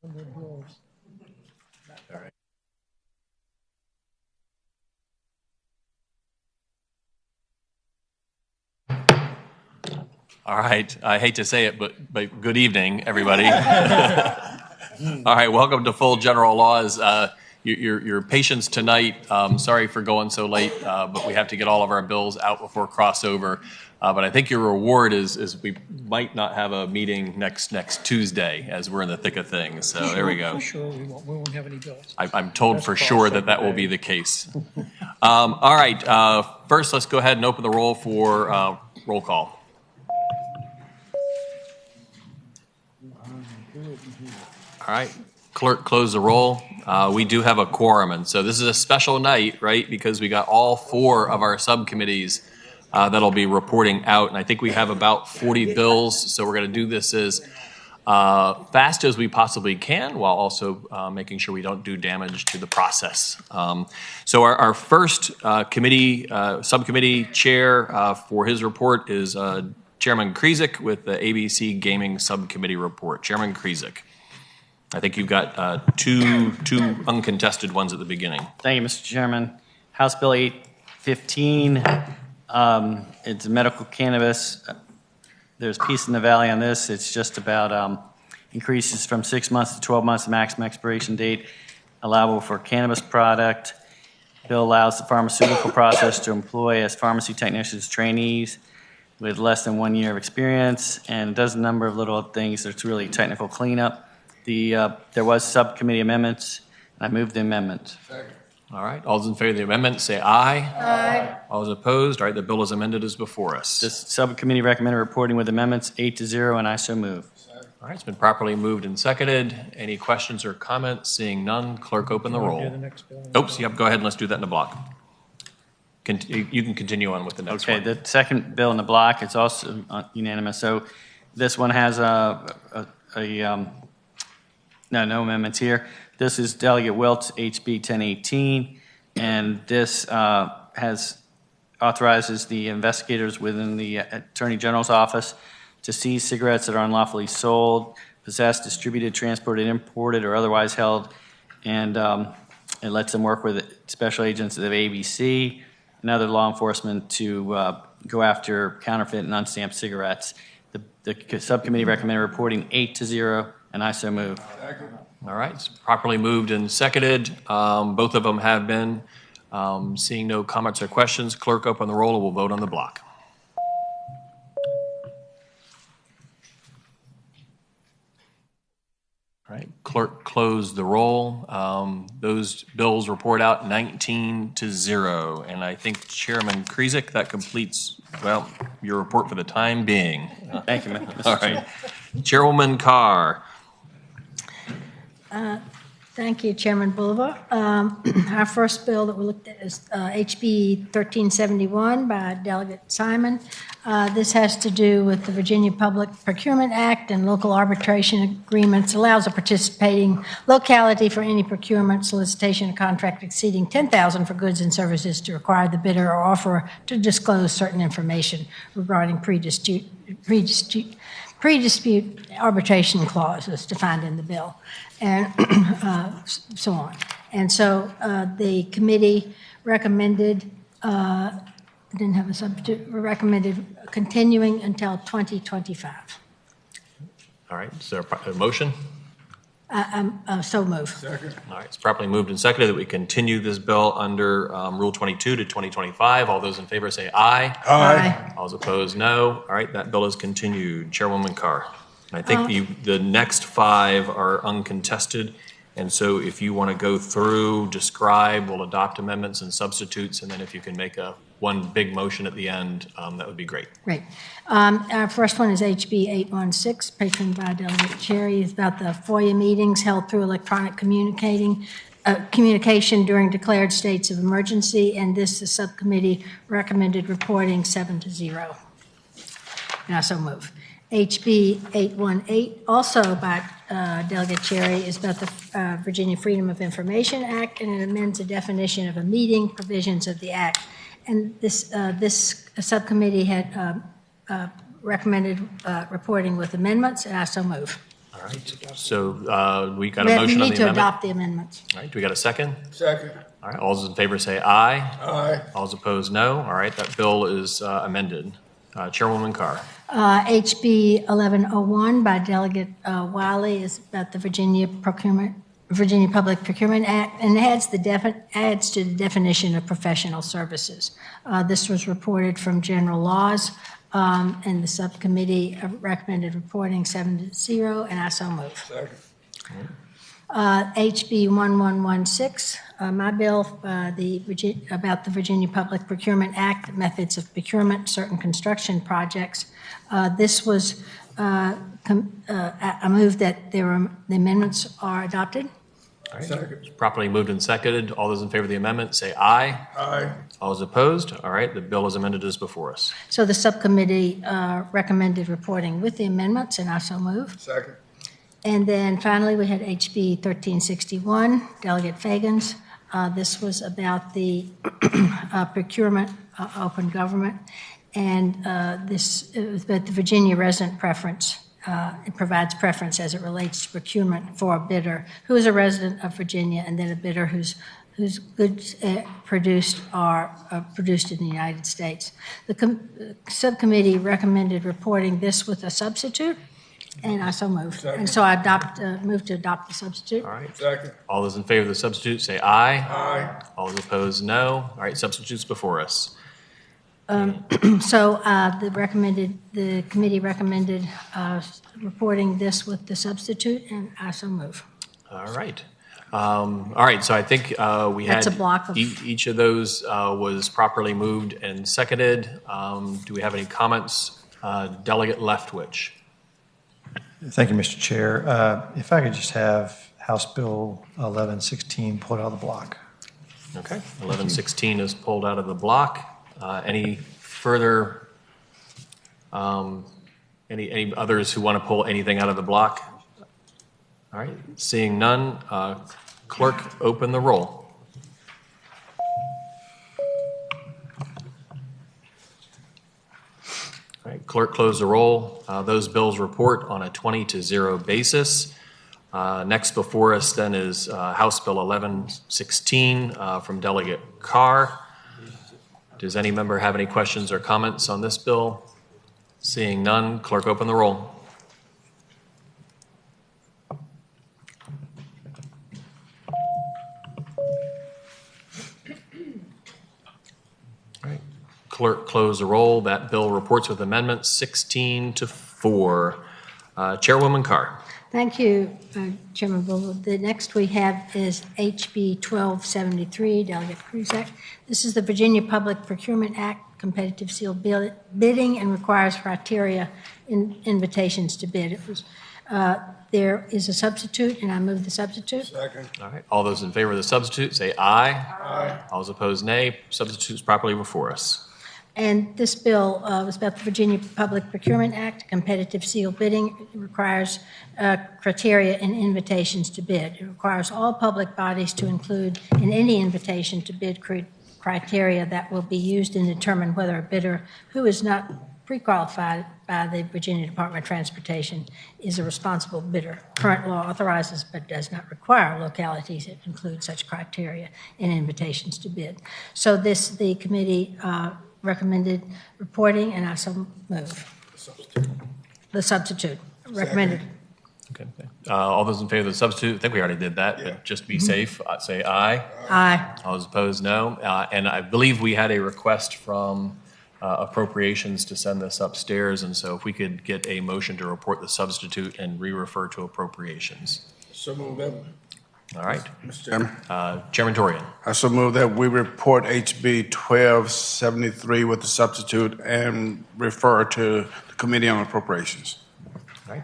All right. All right. I hate to say it, but good evening, everybody. All right. Welcome to Full General Laws. Your patience tonight. Sorry for going so late, but we have to get all of our bills out before crossover. But I think your reward is we might not have a meeting next Tuesday as we're in the thick of things. So there we go. For sure, we won't have any bills. I'm told for sure that will be the case. All right. First, let's go ahead and open the roll for roll call. All right. Clerk, close the roll. We do have a quorum, and so this is a special night, right? Because we got all four of our subcommittees that'll be reporting out, and I think we have about 40 bills, so we're going to do this as fast as we possibly can, while also making sure we don't do damage to the process. So our first subcommittee chair for his report is Chairman Krizik with the ABC Gaming Subcommittee report. Chairman Krizik. I think you've got two uncontested ones at the beginning. Thank you, Mr. Chairman. House Bill 815, it's medical cannabis. There's peace in the valley on this. It's just about increases from 6 months to 12 months, the maximum expiration date allowable for cannabis product. Bill allows the pharmaceutical process to employ as pharmacy technicians trainees with less than 1 year of experience, and it does a number of little things. It's really technical cleanup. There was subcommittee amendments, and I moved the amendment. Second. All right. All those in favor of the amendment say aye. Aye. All those opposed? All right. The bill as amended is before us. This subcommittee recommended reporting with amendments 8-0, and I so move. All right. It's been properly moved and seconded. Any questions or comments? Seeing none, clerk, open the roll. Oops. Yep. Go ahead and let's do that in the block. You can continue on with the next one. Okay. The second bill in the block is also unanimous. So this one has no amendments here. This is Delegate Wilt's HB 1018, and this authorizes the investigators within the Attorney General's office to seize cigarettes that are unlawfully sold, possessed, distributed, transported, imported, or otherwise held, and it lets them work with special agents of ABC and other law enforcement to go after counterfeit and unstamped cigarettes. The subcommittee recommended reporting 8-0, and I so move. All right. It's properly moved and seconded. Both of them have been. Seeing no comments or questions, clerk, open the roll and we'll vote on the block. All right. Clerk, close the roll. Those bills report out 19-0. And I think, Chairman Krizik, that completes, well, your report for the time being. Thank you, Mr. All right. Chairwoman Carr. Thank you, Chairman Bolivar. Our first bill that we looked at is HB 1371 by Delegate Simon. This has to do with the Virginia Public Procurement Act and local arbitration agreements. Allows a participating locality for any procurement, solicitation, or contract exceeding $10,000 for goods and services to require the bidder or offerer to disclose certain information regarding pre-dispute arbitration clauses defined in the bill, and so on. And so the committee recommended, didn't have a substitute, recommended continuing until 2025. All right. Is there a motion? So move. Second. All right. It's properly moved and seconded that we continue this bill under Rule 22 to 2025. All those in favor say aye. Aye. All those opposed, no. All right. That bill is continued. Chairwoman Carr. I think the next five are uncontested, and so if you want to go through, describe, we'll adopt amendments and substitutes, and then if you can make one big motion at the end, that would be great. Great. Our first one is HB 816, patroned by Delegate Cherry. It's about the FOIA meetings held through electronic communication during declared states of emergency, and the subcommittee recommended reporting 7-0. And I so move. HB 818, also by Delegate Cherry, is about the Virginia Freedom of Information Act, and it amends the definition of a meeting, provisions of the act. And this subcommittee had recommended reporting with amendments, and I so move. All All right, so we got We a have- motion we on need the to amendment. adopt the amendments. All right, do we got a second? Second. All right, all those in favor say aye. Aye. All those opposed, no. All right, that bill is amended. Chairwoman Carr. HB 1101 by Delegate Wiley is about the Virginia Public Procurement Act, and adds to the definition of professional services. This was reported from General Laws, and the subcommittee recommended reporting 7-0, and I so move. Second. HB 1116, my bill, about the Virginia Public Procurement Act, methods of procurement, certain construction projects. This was, I move that the amendments are adopted. All right, Second. it's properly moved and seconded. All those in favor of the amendment say aye. Aye. All those opposed? All right, the bill is amended as before us. So the subcommittee recommended reporting with the amendments, and I so move. Second. And then finally, we had HB 1361, Delegate Fagans. This was about the procurement, open government, and this it was about the Virginia resident preference. It provides preference as it relates to procurement for a bidder who is a resident of Virginia, and then a bidder whose goods produced are produced in the United States. The subcommittee recommended reporting this with a substitute, and I so move. Second. And so I move to adopt the substitute. All right, Second. all those in favor of the substitute say aye. Aye. All those opposed, no. All right, substitutes before us. So the committee recommended reporting this with the substitute, and I so move. All right. All right, so I think we had. That's a block of- Each of those was properly moved and seconded. Do we have any comments? Delegate Leftwich. Thank you, Mr. Chair. If I could just have House Bill 1116 pulled out of the block. Okay, 1116 is pulled out of the block. Any further, any others who want to pull anything out of the block? All right, seeing none, clerk, open the roll. All right, clerk, close the roll. Those bills report on a 20-0 basis. Next before us then is House Bill 1116 from Delegate Carr. Does any member have any questions or comments on this bill? Seeing none, clerk, open the roll. All right, clerk, close the roll. That bill reports with amendments 16-4. Chairwoman Carr. Thank you, Chairman Bull. The next we have is HB 1273, Delegate Kruzak. This is the Virginia Public Procurement Act, competitive sealed bidding, and requires criteria in invitations to bid. There is a substitute, and I move the substitute. Second. All right, all those in favor of the substitute say aye. Aye. All those opposed, nay. Substitute is properly before us. And this bill was about the Virginia Public Procurement Act, competitive sealed bidding. It requires criteria in invitations to bid. It requires all public bodies to include in any invitation to bid criteria that will be used and determine whether a bidder who is not pre-qualified by the Virginia Department of Transportation is a responsible bidder. Current law authorizes but does not require localities that include such criteria in invitations to bid. So the committee recommended reporting, and I so move. The substitute recommended. Okay. All those in favor of the substitute, I think we already did that, but just to be safe, say aye. Aye. All those opposed, no. And I believe we had a request from appropriations to send this upstairs, and so if we could get a motion to report the substitute and re-refer to appropriations. So move that. All right. Mr. Chairman. Chairman Torian. I so move that we report HB 1273 with the substitute and refer to the Committee on Appropriations. All right.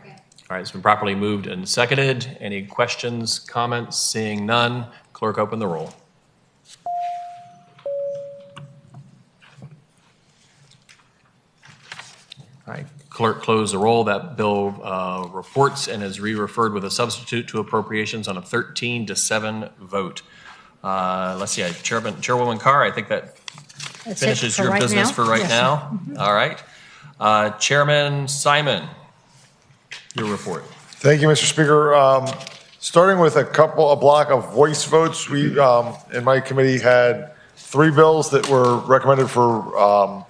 All right, it's been properly moved and seconded. Any questions, comments? Seeing none, clerk, open the roll. All right, clerk, close the roll. That bill reports and is re-referred with a substitute to appropriations on a 13-7 vote. Let's see, Chairwoman Carr, I think that That's it finishes for your right business now. for right Yes. now. All right. Chairman Simon, your report. Thank you, Mr. Speaker. Starting with a block of voice votes, we, in my committee, had 3 bills that were recommended for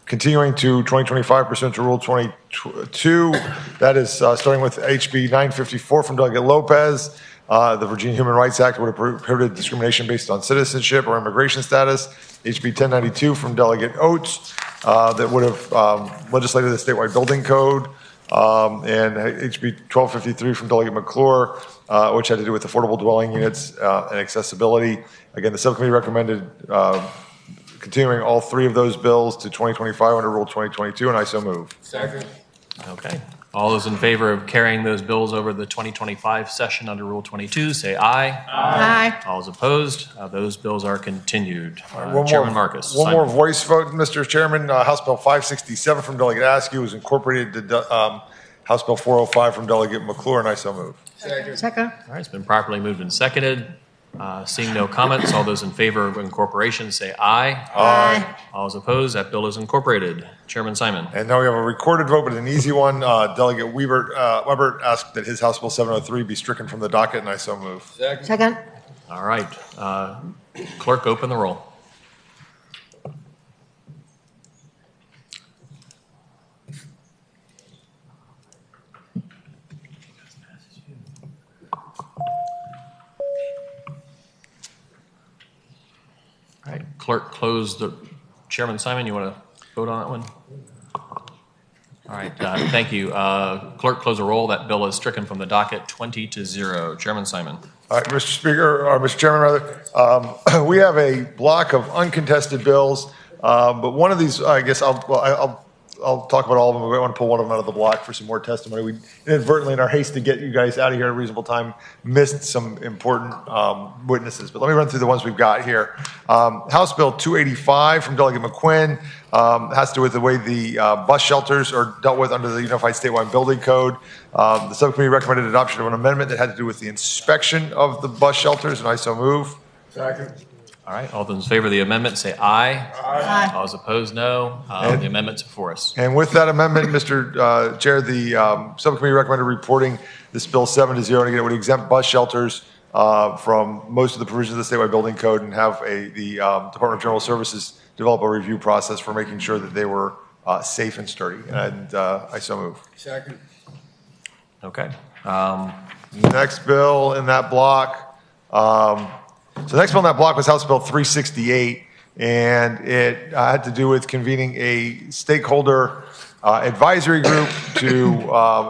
continuing to 2025 pursuant to Rule 22. That is starting with HB 954 from Delegate Lopez. The Virginia Human Rights Act would have prohibited discrimination based on citizenship or immigration status. HB 1092 from Delegate Oates that would have legislated the statewide building code. And HB 1253 from Delegate McClure, which had to do with affordable dwelling units and accessibility. Again, the subcommittee recommended continuing all 3 of those bills to 2025 under Rule 2022, and I so move. Second. Okay. All those in favor of carrying those bills over the 2025 session under Rule 22, say aye. Aye. All those opposed, those bills are continued. Chairman Marcus. One more voice vote, Mr. Chairman. House Bill 567 from Delegate Askew was incorporated to House Bill 405 from Delegate McClure, and I so move. Second. All right, it's been properly moved and seconded. Seeing no comments, all those in favor of incorporation say aye. Aye. All those opposed, that bill is incorporated. Chairman Simon. And now we have a recorded vote, but an easy one. Delegate Weber asked that his House Bill 703 be stricken from the docket, and I so move. Second. All right. Clerk, open the roll. All right. Clerk, close the. Chairman Simon, you want to vote on that one? All right. Thank you. Clerk, close the roll. That bill is stricken from the docket 20-0. Chairman Simon. All right, Mr. Speaker, or Mr. Chairman, rather, we have a block of uncontested bills, but one of these, I guess, I'll talk about all of them. I want to pull one of them out of the block for some more testimony. We inadvertently, in our haste to get you guys out of here at a reasonable time, missed some important witnesses. But let me run through the ones we've got here. House Bill 285 from Delegate McQuinn has to do with the way the bus shelters are dealt with under the Unified Statewide Building Code. The subcommittee recommended adoption of an amendment that had to do with the inspection of the bus shelters, and I so move. Second. All right. All those in favor of the amendment say aye. Aye. All those opposed, no. The amendment's before us. And with that amendment, Mr. Chair, the subcommittee recommended reporting this bill 7-0, and again, it would exempt bus shelters from most of the provisions of the statewide building code and have the Department of General Services develop a review process for making sure that they were safe and sturdy. And I so move. Second. Okay. Next bill in that block. So the next bill in that block was House Bill 368, and it had to do with convening a stakeholder advisory group to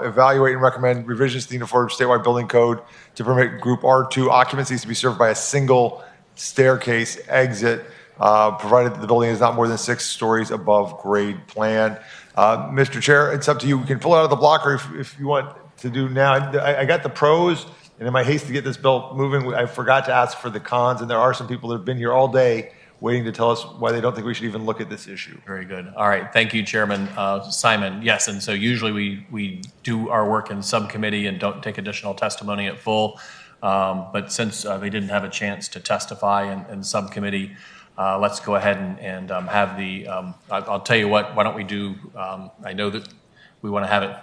evaluate and recommend revisions to the Uniform Statewide Building Code to permit Group R2 occupancies to be served by a single staircase exit, provided that the building is not more than 6 stories above grade plan. Mr. Chair, it's up to you. We can pull it out of the block, or if you want to do now. I got the pros. And in my haste to get this bill moving, I forgot to ask for the cons, and there are some people that have been here all day waiting to tell us why they don't think we should even look at this issue. Very good. All right. Thank you, Chairman Simon. Yes, and so usually we do our work in subcommittee and don't take additional testimony at full. But since they didn't have a chance to testify in subcommittee, let's go ahead and have the, I'll tell you what, why don't we do, I know that we want to have it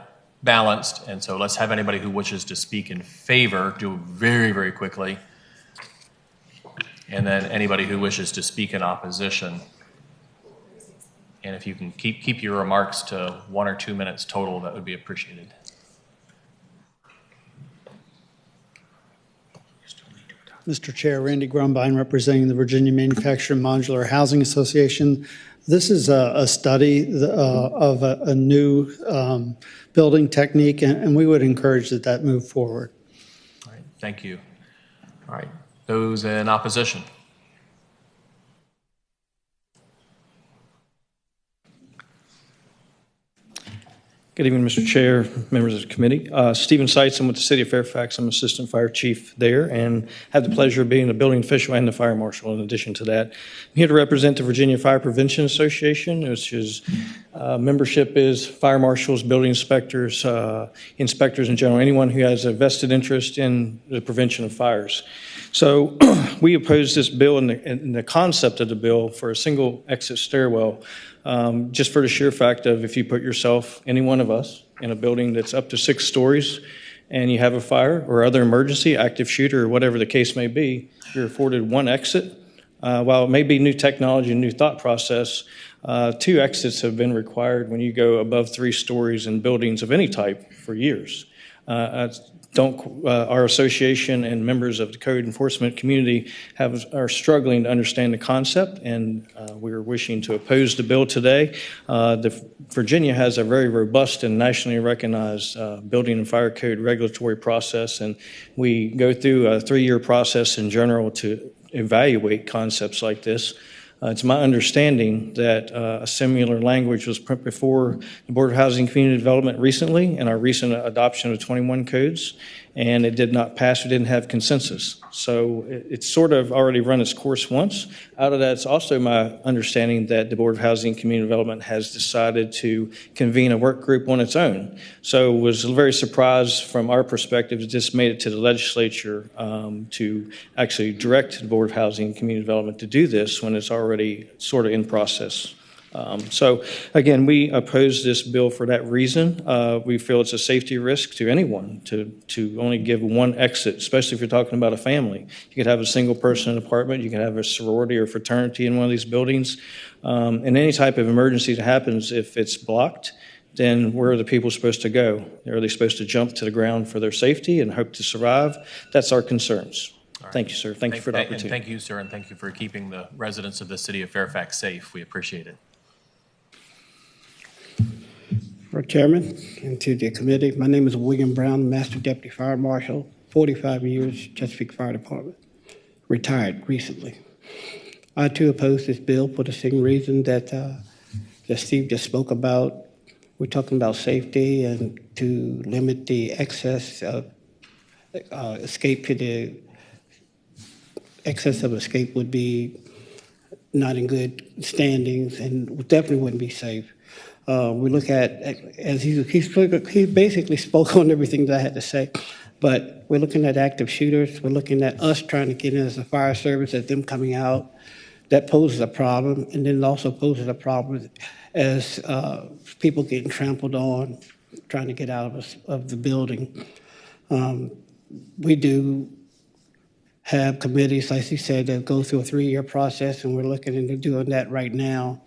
balanced, and so let's have anybody who wishes to speak in favor do very, very quickly, and then anybody who wishes to speak in opposition. And if you can keep your remarks to 1 or 2 minutes total, that would be appreciated. Mr. Chair, Randy Grumbine, representing the Virginia Manufactured Modular Housing Association. This is a study of a new building technique, and we would encourage that move forward. All right, thank you. All right, those in opposition? Good evening, Mr. Chair, members of the committee. Stephen Seitz, I'm with the City of Fairfax. I'm Assistant Fire Chief there and have the pleasure of being the building official and the fire marshal in addition to that. I'm here to represent the Virginia Fire Prevention Association, which is membership is fire marshals, building inspectors, inspectors in general, anyone who has a vested interest in the prevention of fires. So we oppose this bill and the concept of the bill for a single exit stairwell. Just for the sheer fact of if you put yourself, any one of us, in a building that's up to 6 stories and you have a fire or other emergency, active shooter, or whatever the case may be, you're afforded one exit. While it may be new technology and new thought process, 2 exits have been required when you go above 3 stories in buildings of any type for years. Our association and members of the code enforcement community are struggling to understand the concept, and we're wishing to oppose the bill today. Virginia has a very robust and nationally recognized building and fire code regulatory process, and we go through a 3-year process in general to evaluate concepts like this. It's my understanding that a similar language was put before the Board of Housing and Community Development recently in our recent adoption of 21 codes, and it did not pass. We didn't have consensus. So it's sort of already run its course once. Out of that, it's also my understanding that the Board of Housing and Community Development has decided to convene a work group on its own. So was very surprised from our perspective that this made it to the legislature to actually direct the Board of Housing and Community Development to do this when it's already sort of in process. So again, we oppose this bill for that reason. We feel it's a safety risk to anyone to only give one exit, especially if you're talking about a family. You could have a single person apartment, you could have a sorority or fraternity in one of these buildings. And any type of emergency that happens, if it's blocked, then where are the people supposed to go? Are they supposed to jump to the ground for their safety and hope to survive? That's our concerns. Right. Thank you, sir. Thank you for the opportunity. And thank you, sir, and thank you for keeping the residents of the city of Fairfax safe. We appreciate it. For Chairman and to the committee, my name is William Brown, Master Deputy Fire Marshal, 45 years, Chesapeake Fire Department, retired recently. I too oppose this bill for the same reason that Steve just spoke about. We're talking about safety and to limit the excess of escape to the excess of escape would be not in good standings and definitely wouldn't be safe. We look at, as he basically spoke on everything that I had to say, but we're looking at active shooters. We're looking at us trying to get in as a fire service, at them coming out. That poses a problem, and then it also poses a problem as people getting trampled on, trying to get out of the building. We do have committees, like you said, that go through a 3-year process, and we're looking into doing that right now.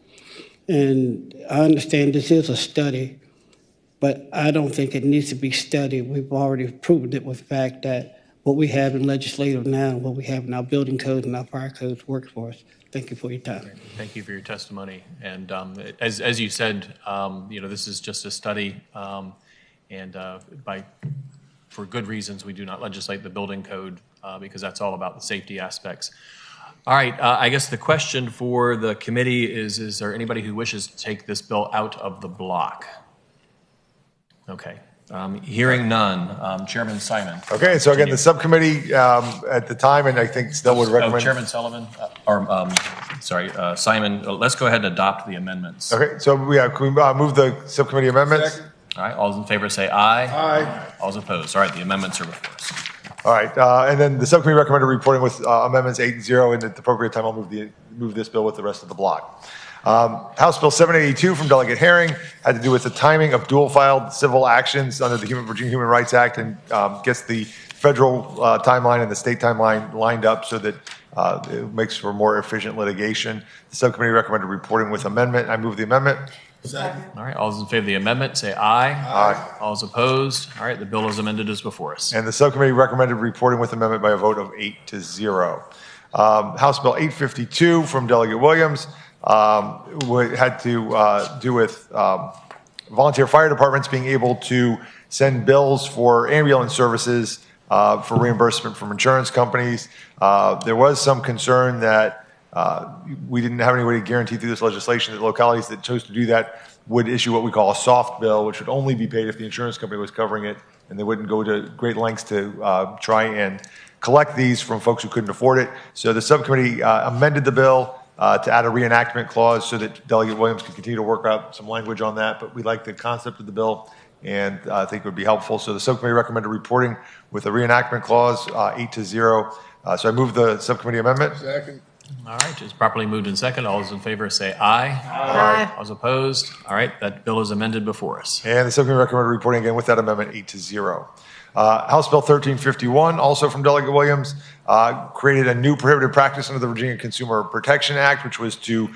And I understand this is a study, but I don't think it needs to be studied. We've already proven it with the fact that what we have in legislative now, what we have in our building codes and our fire codes works for us. Thank you for your time. Thank you for your testimony. And as you said, this is just a study, and for good reasons, we do not legislate the building code because that's all about the safety aspects. All right, I guess the question for the committee is there anybody who wishes to take this bill out of the block? Okay, hearing none. Chairman Simon. Okay, so again, the subcommittee at the time, and I think still would recommend. Chairman Sullivan, Simon, let's go ahead and adopt the amendments. Okay, so can we move the subcommittee amendments? Second. All right, all those in favor say aye. Aye. All those opposed. All right, the amendments are before us. All right, and then the subcommittee recommended reporting with amendments 8 and 0, and at the appropriate time, I'll move this bill with the rest of the block. House Bill 782 from Delegate Herring had to do with the timing of dual-filed civil actions under the Virginia Human Rights Act, and gets the federal timeline and the state timeline lined up so that it makes for more efficient litigation. The subcommittee recommended reporting with amendment. I move the amendment. Second. All right, all those in favor of the amendment say aye. Aye. All those opposed. All right, the bill as amended is before us. And the subcommittee recommended reporting with amendment by a vote of 8-0. House Bill 852 from Delegate Williams had to do with volunteer fire departments being able to send bills for ambulance services for reimbursement from insurance companies. There was some concern that we didn't have any way to guarantee through this legislation that localities that chose to do that would issue what we call a soft bill, which would only be paid if the insurance company was covering it, and they wouldn't go to great lengths to try and collect these from folks who couldn't afford it. So the subcommittee amended the bill to add a reenactment clause so that Delegate Williams could continue to work out some language on that, but we like the concept of the bill and I think it would be helpful. So the subcommittee recommended reporting with a reenactment clause, 8-0. So I move the subcommittee amendment. Second. All right, it's properly moved in second. All those in favor say aye. Aye. All those opposed. All right, that bill is amended before us. And the subcommittee recommended reporting again with that amendment, 8-0. House Bill 1351, also from Delegate Williams, created a new prohibited practice under the Virginia Consumer Protection Act, which was to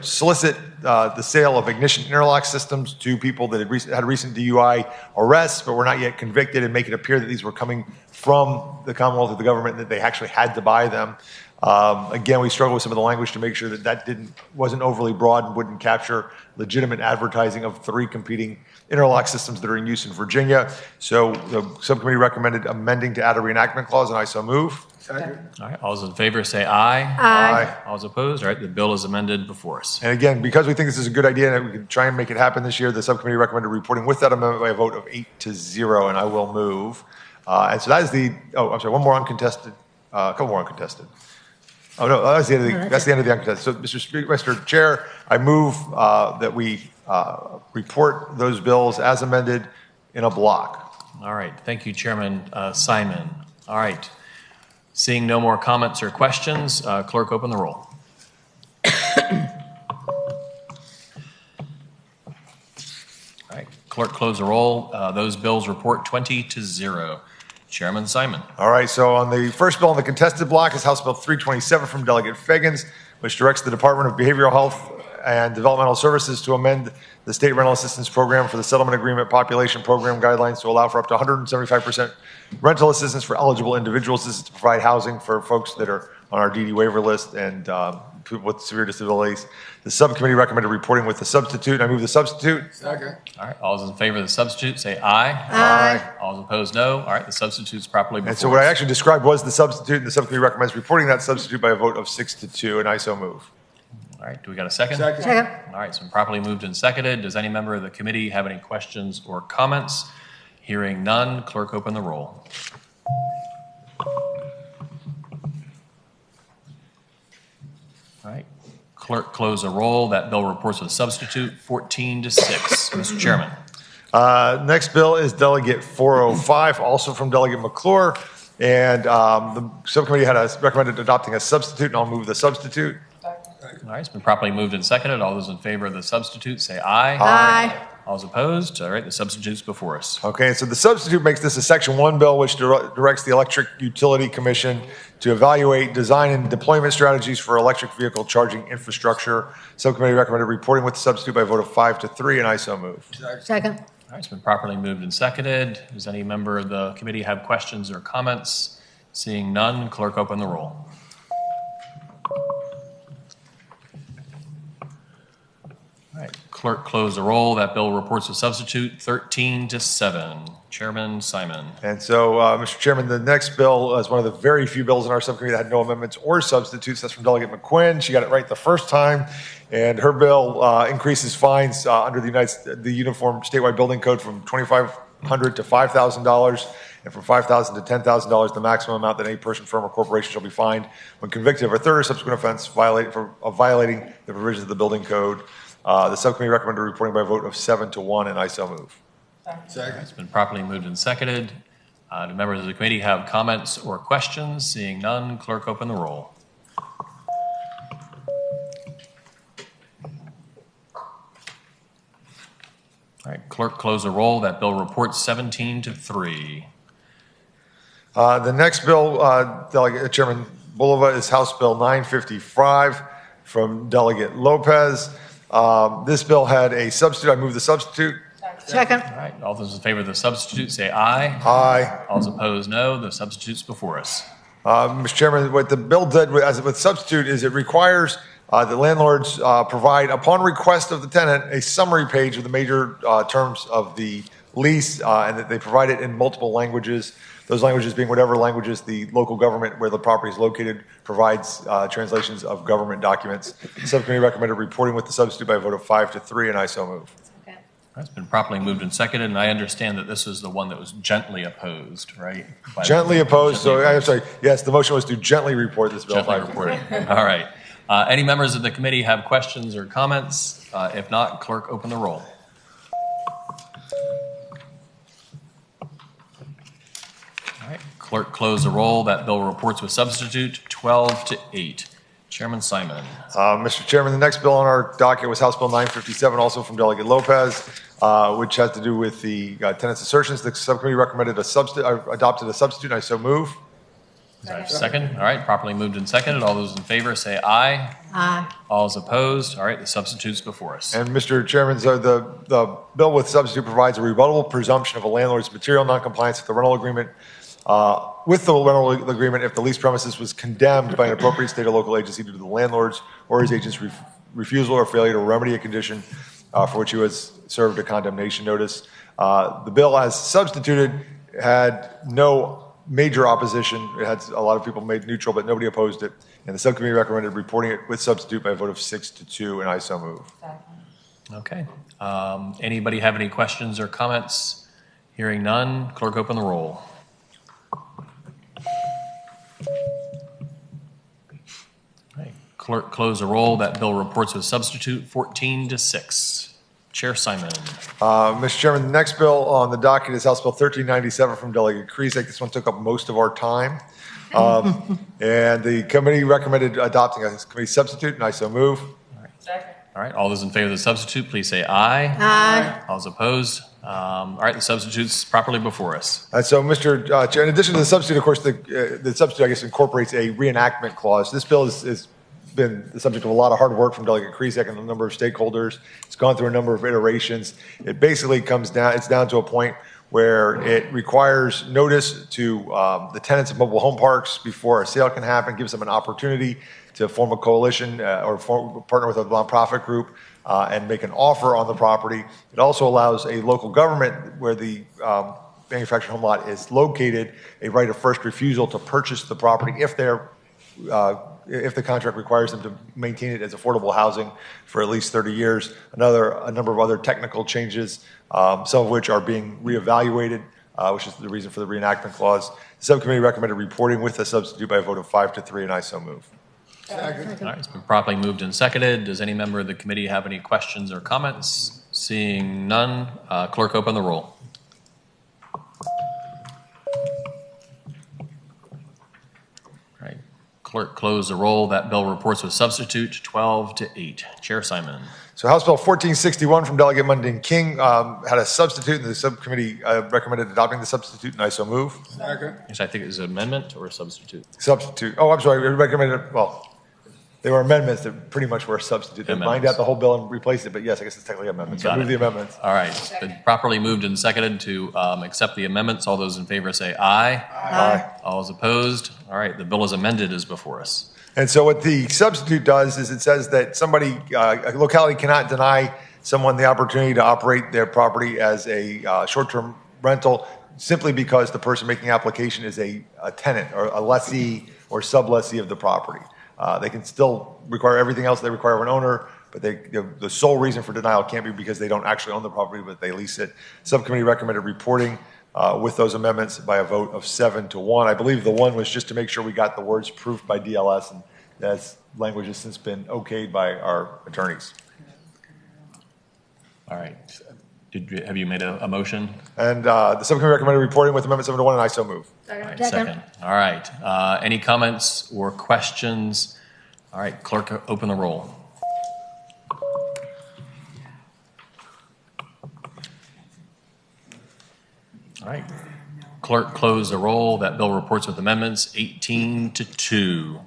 solicit the sale of ignition interlock systems to people that had recent DUI arrests but were not yet convicted, and make it appear that these were coming from the Commonwealth of the government and that they actually had to buy them. Again, we struggle with some of the language to make sure that wasn't overly broad and wouldn't capture legitimate advertising of 3 competing interlock systems that are in use in Virginia. So the subcommittee recommended amending to add a reenactment clause, and I so move. Second. All right, all those in favor say aye. Aye. All those opposed? All right, the bill is amended before us. And again, because we think this is a good idea and we can try and make it happen this year, the subcommittee recommended reporting with that amendment by a vote of 8-0, and I will move. And so that is one more uncontested, a couple more uncontested. Oh, no, that's the end of the uncontested. So, Mr. Chair, I move that we report those bills as amended in a block. All right, thank you, Chairman Simon. All right, seeing no more comments or questions, clerk, open the roll. All right, clerk, close the roll. Those bills report 20-0. Chairman Simon. All right, so on the first bill on the contested block is House Bill 327 from Delegate Fagans, which directs the Department of Behavioral Health and Developmental Services to amend the state rental assistance program for the settlement agreement population program guidelines to allow for up to 175% rental assistance for eligible individuals. This is to provide housing for folks that are on our DD waiver list and people with severe disabilities. The subcommittee recommended reporting with the substitute. I move the substitute. Second. All right, all those in favor of the substitute say aye. Aye. All those opposed, no. All right, the substitute's properly before And so what I us. actually described was the substitute, and the subcommittee recommends reporting that substitute by a vote of 6-2, and I so move. All right, do we got a second? Second. Second. All right, it's been properly moved and seconded. Does any member of the committee have any questions or comments? Hearing none, clerk, open the roll. All right, clerk, close the roll. That bill reports with substitute 14-6. Mr. Chairman. Next bill is Delegate 405, also from Delegate McClure, and the subcommittee had recommended adopting a substitute, and I'll move the substitute. All right, it's been properly moved and seconded. All those in favor of the substitute say aye. Aye. All those opposed? All right, the substitute's before us. Okay, so the substitute makes this a Section 1 bill, which directs the Electric Utility Commission to evaluate design and deployment strategies for electric vehicle charging infrastructure. Subcommittee recommended reporting with the substitute by a vote of 5-3, and I so move. Second. All right, it's been properly moved and seconded. Does any member of the committee have questions or comments? Seeing none, clerk, open the roll. All right, clerk, close the roll. That bill reports with substitute 13-7. Chairman Simon. And so, Mr. Chairman, the next bill is one of the very few bills in our subcommittee that had no amendments or substitutes. That's from Delegate McQuinn. She got it right the first time. And her bill increases fines under the Uniform Statewide Building Code from $2,500 to $5,000, and from $5,000 to $10,000, the maximum amount that any person, firm, or corporation shall be fined when convicted of a third or subsequent offense of violating the provisions of the building code. The subcommittee recommended reporting by a vote of 7-1, and I so move. Second. It's been properly moved and seconded. Do members of the committee have comments or questions? Seeing none, clerk, open the roll. All right, clerk, close the roll. That bill reports 17-3. The next bill, Delegate Chairman Bulova, is House Bill 955 from Delegate Lopez. This bill had a substitute. I move the substitute. Second. All right, all those in favor of the substitute say aye. Aye. All those opposed, no. The substitute's before us. Mr. Chairman, what the bill did with substitute is it requires that landlords provide, upon request of the tenant, a summary page of the major terms of the lease, and that they provide it in multiple languages. Those languages being whatever languages the local government where the property is located provides translations of government documents. The subcommittee recommended reporting with the substitute by a vote of 5-3, and I so move. It's been properly moved and seconded, and I understand that this is the one that was gently opposed, right? Gently opposed. So I'm sorry. Yes, the motion was to gently report this bill. Gently reported. All right. Any members of the committee have questions or comments? If not, clerk, open the roll. All right. Clerk, close the roll. That bill reports with substitute 12-8. Chairman Simon. Mr. Chairman, the next bill on our docket was House Bill 957, also from Delegate Lopez, which has to do with the tenants' assertions. The subcommittee recommended adopted a substitute, and I so move. Is there a second? All right, properly moved and seconded. All those in favor say aye. Aye. All is opposed. All right, the substitute's before us. And Mr. Chairman, so the bill with substitute provides a rebuttable presumption of a landlord's material noncompliance with the rental agreement. With the rental agreement, if the leased premises was condemned by an appropriate state or local agency due to the landlord's or his agent's refusal or failure to remedy a condition for which he was served a condemnation notice. The bill, as substituted, had no major opposition. It had a lot of people made neutral, but nobody opposed it. And the subcommittee recommended reporting it with substitute by a vote of 6-2, and I so move. Okay. Anybody have any questions or comments? Hearing none, clerk open the roll. Right. Clerk close the roll. That bill reports with substitute 14-6. Chair Simon. Mr. Chairman, the next bill on the docket is House Bill 1397 from Delegate Krizek. This one took up most of our time. And the committee recommended adopting a committee substitute, and I so move. All right. All those in favor of the substitute, please say aye. Aye. All those opposed. All right. The substitute's properly before us. And so, Mr. Chair, in addition to the substitute, of course, the substitute, I guess, incorporates a reenactment clause. This bill is been the subject of a lot of hard work from Delegate Krizek and a number of stakeholders. It's gone through a number of iterations. It basically it's down to a point where it requires notice to the tenants of mobile home parks before a sale can happen, gives them an opportunity to form a coalition or partner with a nonprofit group and make an offer on the property. It also allows a local government where the manufactured home lot is located a right of first refusal to purchase the property if the contract requires them to maintain it as affordable housing for at least 30 years. A number of other technical changes, some of which are being reevaluated, which is the reason for the reenactment clause. The subcommittee recommended reporting with a substitute by a vote of 5-3, and I so move. All right, it's been properly moved and seconded. Does any member of the committee have any questions or comments? Seeing none, clerk open the roll. All right, clerk close the roll. That bill reports with substitute 12-8. Chair Simon. So House Bill 1461 from Delegate Mundine King had a substitute, and the subcommittee recommended adopting the substitute, and I so move. Yes, I think it was an amendment or a substitute. Substitute. Oh, I'm sorry. We recommended, well, they were amendments that pretty much were a substitute. They mined out the whole bill and replaced it, but yes, I guess it's technically amendments. So I move the amendments. All right, it's been properly moved and seconded to accept the amendments. All those in favor say aye. Aye. All those opposed? All right, the bill as amended is before us. And so what the substitute does is it says that a locality cannot deny someone the opportunity to operate their property as a short-term rental simply because the person making the application is a tenant or a lessee or sublessee of the property. They can still require everything else they require of an owner, but the sole reason for denial can't be because they don't actually own the property, but they lease it. Subcommittee recommended reporting with those amendments by a vote of 7-1. I believe the one was just to make sure we got the words "proof" by DLS, and that language has since been okayed by our attorneys. All right. Have you made a motion? And the subcommittee recommended reporting with amendment 7-1, and I so move. All right, second. All right. Any comments or questions? All right, clerk, open the roll. All right. Clerk, close the roll. That bill reports with amendments 18-2.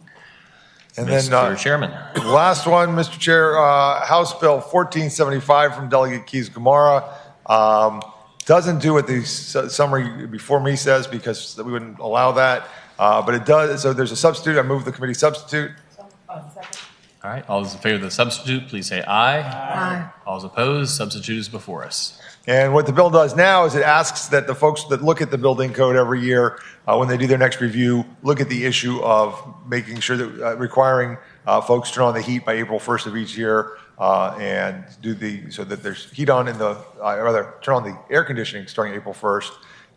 And Mr. Chairman. Last one, Mr. Chair, House Bill 1475 from Delegate Keys-Gamarra. Doesn't do what the summary before me says because we wouldn't allow that, but it does. So there's a substitute. I move the committee substitute. All right. All those in favor of the substitute, please say aye. Aye. All those opposed, substitute is before us. And what the bill does now is it asks that the folks that look at the building code every year, when they do their next review, look at the issue of making sure that requiring folks turn on the heat by April 1st of each year, and so that there's heat on turn on the air conditioning starting April 1st,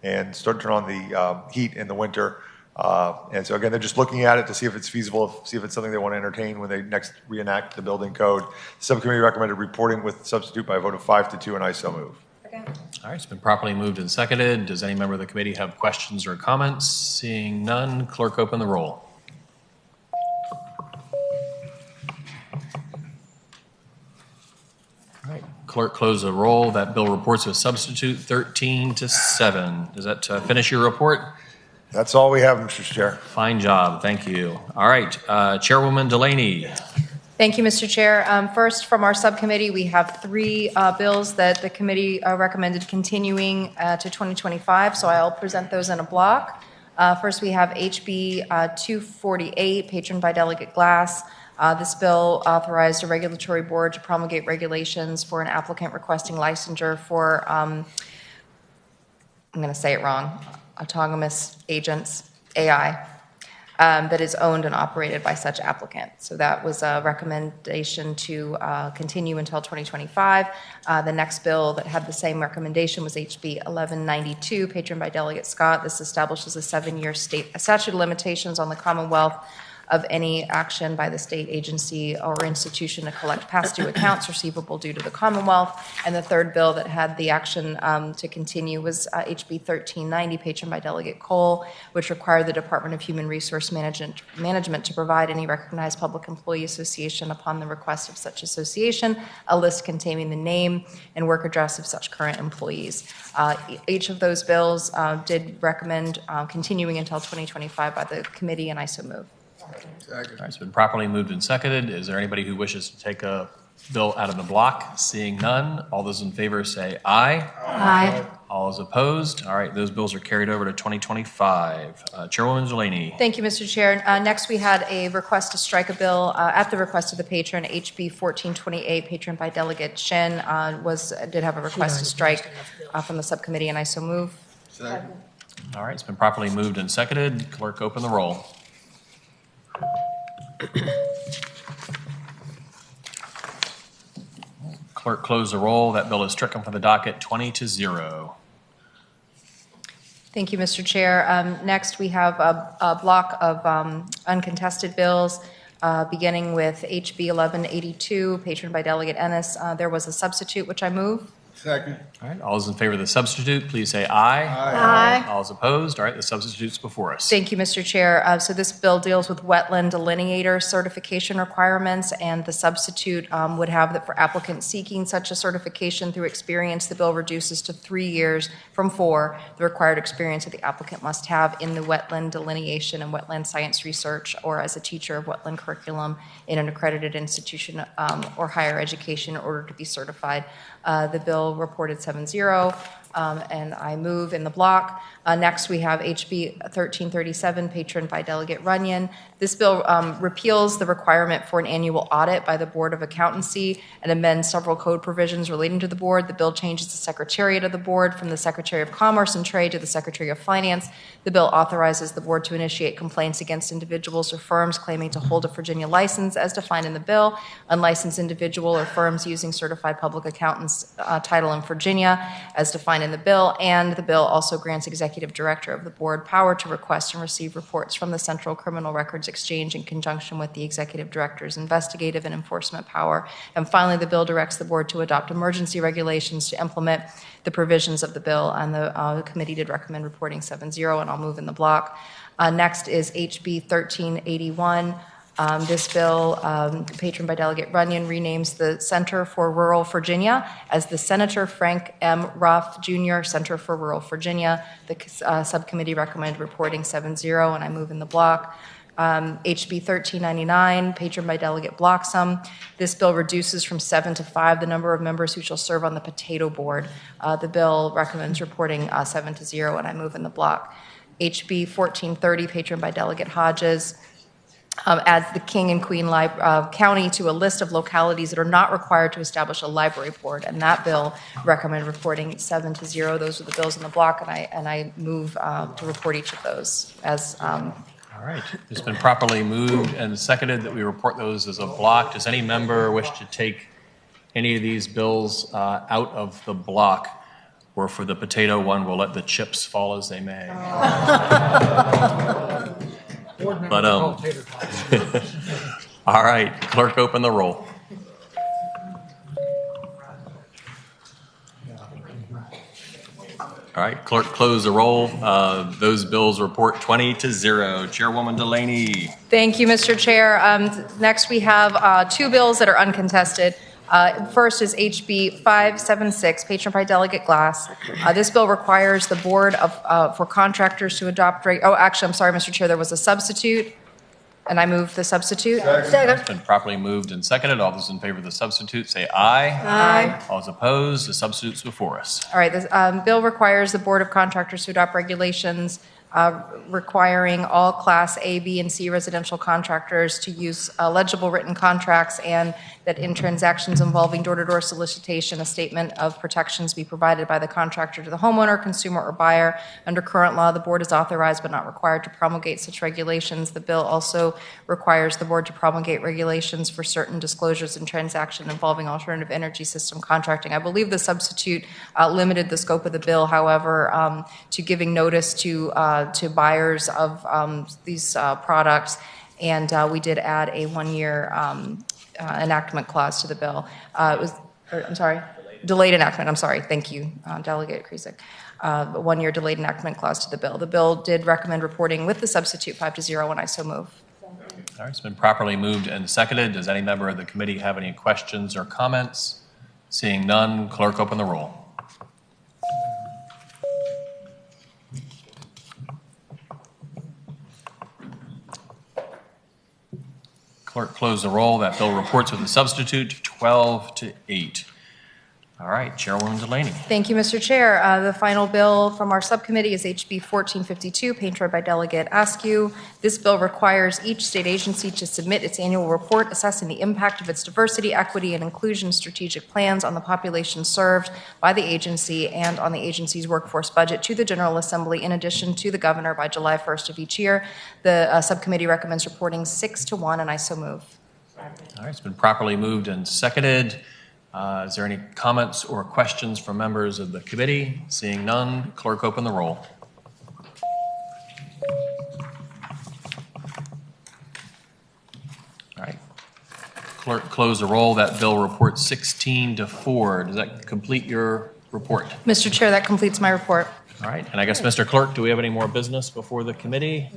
and turn on the heat in the winter. And so again, they're just looking at it to see if it's feasible, see if it's something they want to entertain when they next reenact the building code. The subcommittee recommended reporting with substitute by a vote of 5-2, and I so move. All right, it's been properly moved and seconded. Does any member of the committee have questions or comments? Seeing none, clerk, open the roll. clerk close the roll. That bill reports with substitute 13-7. Does that finish your report? That's all we have, Mr. Chair. Fine job. Thank you. All right. Chairwoman Delaney. Thank you, Mr. Chair. First, from our subcommittee, we have three bills that the committee recommended continuing to 2025, so I'll present those in a block. First, we have HB 248, patroned by Delegate Glass. This bill authorized a regulatory board to promulgate regulations for an applicant requesting licensure for, I'm going to say it wrong, autonomous agents, AI. That is owned and operated by such applicant. So that was a recommendation to continue until 2025. The next bill that had the same recommendation was HB 1192, patroned by Delegate Scott. This establishes a 7-year statute of limitations on the Commonwealth of any action by the state agency or institution to collect past due accounts receivable due to the Commonwealth. And the third bill that had the action to continue was HB 1390, patroned by Delegate Cole, which required the Department of Human Resource Management to provide any recognized public employee association upon the request of such association a list containing the name and work address of such current employees. Each of those bills did recommend continuing until 2025 by the committee, and I so move. All right, it's been properly moved and seconded. Is there anybody who wishes to take a bill out of the block? Seeing none, all those in favor say aye. Aye. All those opposed? All right, those bills are carried over to 2025. Chairwoman Delaney. Thank you, Mr. Chair. Next, we had a request to strike a bill at the request of the patron, HB 1428, patroned by Delegate Shen, did have a request to strike from the subcommittee, and I so move. Second. All right, it's been properly moved and seconded. Clerk, open the roll. Clerk, close the roll. That bill is stricken from the docket 20-0. Thank you, Mr. Chair. Next, we have a block of uncontested bills, beginning with HB 1182, patroned by Delegate Ennis. There was a substitute, which I move. Second. All right, all those in favor of the substitute, please say aye. Aye. All those opposed? All right, the substitute's before us. Thank you, Mr. Chair. So this bill deals with wetland delineator certification requirements, and the substitute would have that for applicants seeking such a certification through experience, the bill reduces to 3 years from 4 the required experience that the applicant must have in the wetland delineation and wetland science research, or as a teacher of wetland curriculum in an accredited institution or higher education in order to be certified. The bill reported 7-0, and I move in the block. Next, we have HB 1337, patroned by Delegate Runyon. This bill repeals the requirement for an annual audit by the Board of Accountancy and amends several code provisions relating to the board. The bill changes the Secretariat of the board from the Secretary of Commerce and Trade to the Secretary of Finance. The bill authorizes the board to initiate complaints against individuals or firms claiming to hold a Virginia license as defined in the bill, unlicensed individual or firms using certified public accountant's title in Virginia as defined in the bill, and the bill also grants executive director of the board power to request and receive reports from the Central Criminal Records Exchange in conjunction with the executive director's investigative and enforcement power. And finally, the bill directs the board to adopt emergency regulations to implement the provisions of the bill, and the committee did recommend reporting 7-0, and I'll move in the block. Next is HB 1381. This bill, patroned by Delegate Runyon, renames the Center for Rural Virginia as the Senator Frank M. Ruff Jr. Center for Rural Virginia. The subcommittee recommended reporting 7-0, and I move in the block. HB 1399, patroned by Delegate Bloxham. This bill reduces from 7 to 5 the number of members who shall serve on the Potato Board. The bill recommends reporting 7-0, and I move in the block. HB 1430, patroned by Delegate Hodges, adds the King and Queen County to a list of localities that are not required to establish a library board, and that bill recommended reporting 7-0. Those are the bills in the block, and I move to report each of those as. All right, it's been properly moved and seconded that we report those as a block. Does any member wish to take any of these bills out of the block? Or for the potato one, we'll let the chips fall as they may. But all right, clerk, open the roll. All right, clerk, close the roll. Those bills report 20-0. Chairwoman Delaney. Thank you, Mr. Chair. Next, we have 2 bills that are uncontested. First is HB 576, patroned by Delegate Glass. This bill requires the board for contractors to adopt, actually, I'm sorry, Mr. Chair, there was a substitute, and I moved the substitute. It's been properly moved and seconded. All those in favor of the substitute say aye. Aye. All those opposed, the substitute's before us. All right, this bill requires the Board of Contractors to adopt regulations requiring all Class A, B, and C residential contractors to use legible written contracts, and that in transactions involving door-to-door solicitation, a statement of protections be provided by the contractor to the homeowner, consumer, or buyer. Under current law, the board is authorized but not required to promulgate such regulations. The bill also requires the board to promulgate regulations for certain disclosures in transaction involving alternative energy system contracting. I believe the substitute limited the scope of the bill, however, to giving notice to buyers of these products, and we did add a one-year enactment clause to the bill. Delayed enactment, I'm sorry, thank you, Delegate Krizek. A one-year delayed enactment clause to the bill. The bill did recommend reporting with the substitute 5-0, and I so move. All right, it's been properly moved and seconded. Does any member of the committee have any questions or comments? Seeing none, clerk, open the roll. Clerk, close the roll. That bill reports with a substitute 12-8. All right, Chairwoman Delaney. Thank you, Mr. Chair. The final bill from our subcommittee is HB 1452, patroned by Delegate Askew. This bill requires each state agency to submit its annual report assessing the impact of its diversity, equity, and inclusion strategic plans on the population served by the agency and on the agency's workforce budget to the General Assembly, in addition to the governor, by July 1st of each year. The subcommittee recommends reporting 6-1, and I so move. All right, it's been properly moved and seconded. Is there any comments or questions from members of the committee? Seeing none, clerk, open the roll. All right. Clerk, close the roll. That bill reports 16-4. Does that complete your report? Mr. Chair, that completes my report. All right. And I guess, Mr. Clerk, do we have any more business before the committee?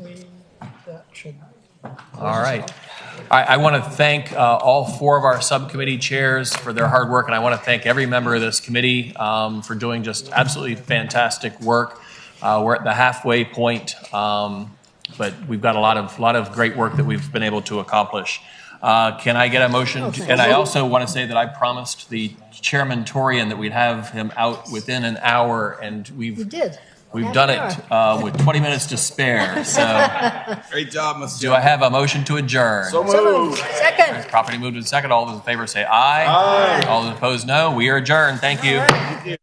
That should. All right. I want to thank all four of our subcommittee chairs for their hard work, and I want to thank every member of this committee for doing just absolutely fantastic work. We're at the halfway point, but we've got a lot of great work that we've been able to accomplish. Can I get a motion? And I also want to say that I promised the Chairman Torian that we'd have him out within an hour, and You did. We've done it with 20 minutes to spare. So, Great job, Mr. do I have a motion to adjourn? So moved. Second. Properly moved and second. All those in favor say aye. Aye. All those opposed, no. We are adjourned. Thank you.